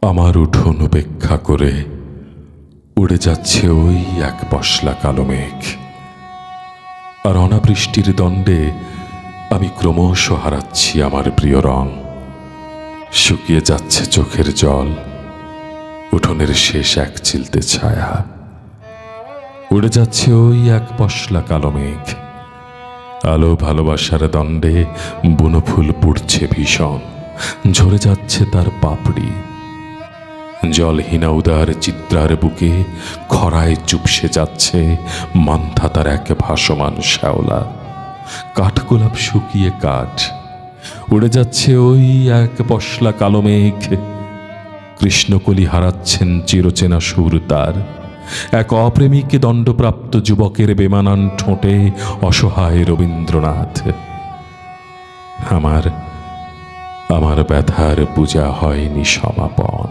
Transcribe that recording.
আমার উঠোন উপেক্ষা করে উড়ে যাচ্ছে ওই এক পশলা কালো মেঘ। আর অনাবৃষ্টির দণ্ডে আমি ক্রমশ হারাচ্ছি আমার প্রিয় রং। শুকিয়ে যাচ্ছে চোখের জল, উঠোনের শেষ এক চিলতে ছায়া। উড়ে যাচ্ছে ওই এক পশলা কালো মেঘ। আলো ভালোবাসার দণ্ডে বুনো ফুল পুড়ছে ভীষণ, ঝরে যাচ্ছে তার পাপড়ি। জলহীনা উদার চিত্রার বুকে খরায় চুপসে যাচ্ছে মান্থা তার এক ভাসমান শ্যাওলা। কাঠগোলাপ শুকিয়ে কাঠ। উড়ে যাচ্ছে ওই এক পশলা কালো মেঘ। কৃষ্ণকলি হারাচ্ছেন চিরচেনা সুর তার। এক অপ্রেমিক দণ্ডপ্রাপ্ত যুবকের বেমানান ঠোঁটে অসহায় রবীন্দ্রনাথ। আমার ব্যথার পূজা হয়নি সমাপন।